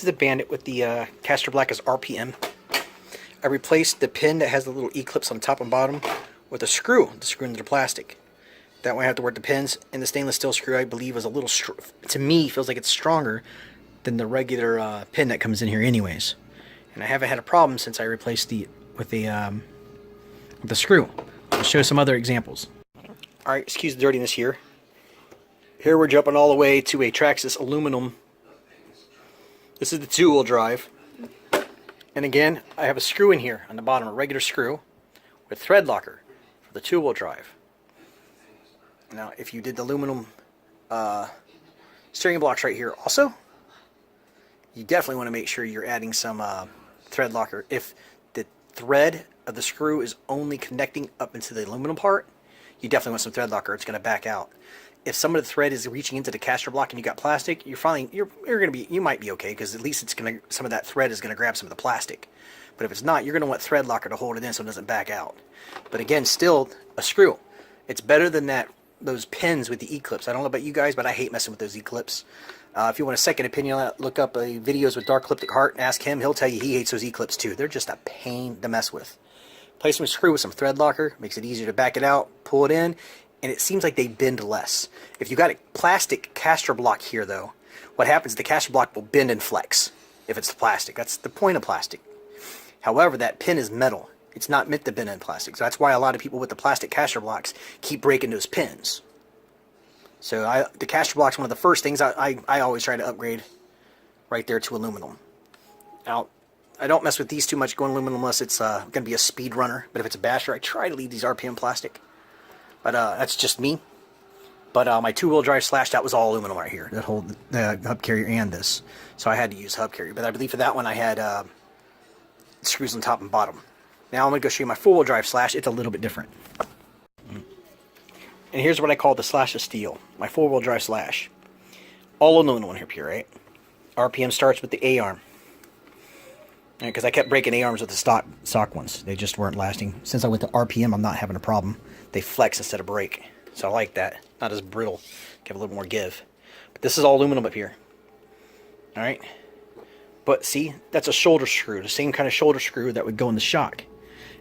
is the Bandit with the Castor Black as RPM. I replaced the pin that has the little Eclips on the top and bottom with a screw to screw into the plastic. That way I have to work the pins, and the stainless steel screw I believe is a little, to me, feels like it's stronger than the regular pin that comes in here anyways. And I haven't had a problem since I replaced with the screw. I'll show some other examples. Alright, excuse the dirtiness here. Here we're jumping all the way to a Traxxas aluminum. This is the 2-wheel drive. And again, I have a screw in here on the bottom, a regular screw with thread locker for the 2-wheel drive. Now, if you did the aluminum steering blocks right here also, you definitely want to make sure you're adding some thread locker. If the thread of the screw is only connecting up into the aluminum part, you definitely want some thread locker. It's going to back out. If some of the thread is reaching into the Castor block and you got plastic, you might be okay, because at least some of that thread is going to grab some of the plastic. But if it's not, you're going to want thread locker to hold it in so it doesn't back out. But again, still a screw. It's better than those pins with the Eclips. I don't know about you guys, but I hate messing with those Eclips. If you want a second opinion on that, look up videos with Dark Ecliptic Heart and ask him. He'll tell you he hates those Eclips too. They're just a pain to mess with. Place them a screw with some thread locker, makes it easier to back it out, pull it in, and it seems like they bend less. If you got a plastic Castor block here though, what happens, the Castor block will bend and flex if it's plastic. That's the point of plastic. However, that pin is metal. It's not meant to bend in plastic. So that's why a lot of people with the plastic Castor blocks keep breaking those pins. So the Castor block's one of the first things I always try to upgrade right there to aluminum. Now, I don't mess with these too much going aluminum unless it's going to be a speed runner. But if it's a basher, I try to leave these RPM plastic. But that's just me. But my 2-wheel drive slash, that was all aluminum right here. That whole the hub carrier and this. So I had to use hub carrier. But I believe for that one I had screws on top and bottom. Now I'm going to go show you my 4-wheel drive slash. It's a little bit different. And here's what I call the slash of steel. My 4-wheel drive slash. All aluminum here, right? RPM starts with the A-arm. Because I kept breaking A-arms with the stock ones. They just weren't lasting. Since I went to RPM, I'm not having a problem. They flex instead of break. So I like that. Not as brittle. Give a little more give. But this is all aluminum up here. Alright? But see, that's a shoulder screw. The same kind of shoulder screw that would go in the shock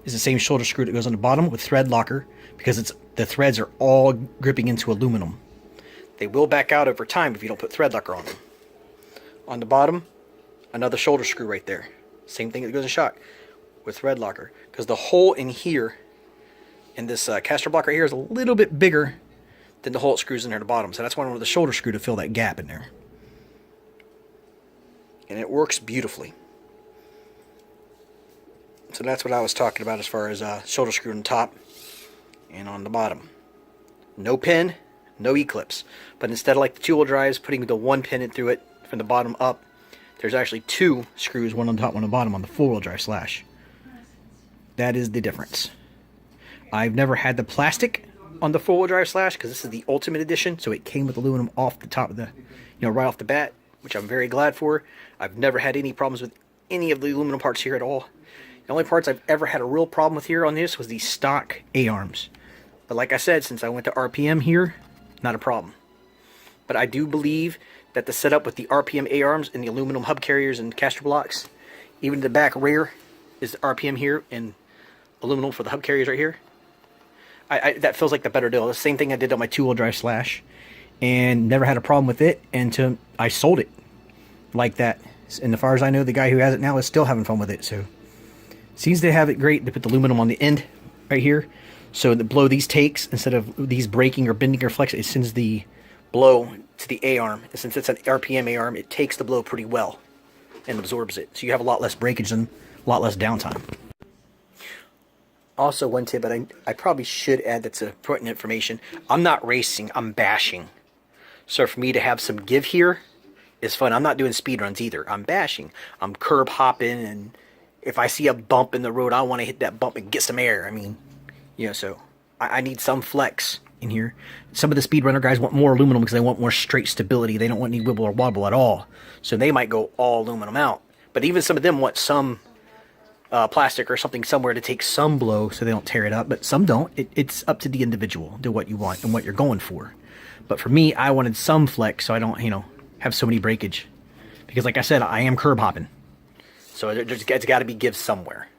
is the same shoulder screw that goes on the bottom with thread locker, because the threads are all gripping into aluminum. They will back out over time if you don't put thread locker on them. On the bottom, another shoulder screw right there. Same thing that goes in shock with thread locker, because the hole in here in this Castor block right here is a little bit bigger than the hole it screws in there at the bottom. So that's one with the shoulder screw to fill that gap in there. And it works beautifully. So that's what I was talking about as far as shoulder screw on the top and on the bottom. No pin, no Eclips. But instead of like the 2-wheel drives, putting the one pin in through it from the bottom up, there's actually 2 screws, one on top, one on the bottom on the 4-wheel drive slash. That is the difference. I've never had the plastic on the 4-wheel drive slash, because this is the Ultimate Edition, so it came with aluminum off the top of the, right off the bat, which I'm very glad for. I've never had any problems with any of the aluminum parts here at all. The only parts I've ever had a real problem with here on this was the stock A-arms. But like I said, since I went to RPM here, not a problem. But I do believe that the setup with the RPM A-arms and the aluminum hub carriers and Castor blocks, even the back rear is RPM here and aluminum for the hub carriers right here. That feels like the better deal. The same thing I did on my 2-wheel drive slash, and never had a problem with it until I sold it like that. And as far as I know, the guy who has it now is still having fun with it. So seems to have it great. They put the aluminum on the end right here, so the blow these takes, instead of these breaking or bending or flexing, it sends the blow to the A-arm. And since it's an RPM A-arm, it takes the blow pretty well and absorbs it. So you have a lot less breakage and a lot less downtime. Also, one tip, but I probably should add that's important information. I'm not racing, I'm bashing. So for me to have some give here is fun. I'm not doing speed runs either. I'm bashing. I'm curb hopping, and if I see a bump in the road, I want to hit that bump and get some air. I mean, so I need some flex in here. Some of the speedrunner guys want more aluminum because they want more straight stability. They don't want any wibble or wobble at all. So they might go all aluminum out. But even some of them want some plastic or something somewhere to take some blow so they don't tear it up. But some don't. It's up to the individual to what you want and what you're going for. But for me, I wanted some flex so I don't, have so many breakage. Because like I said, I am curb hopping. So it's got to be give somewhere.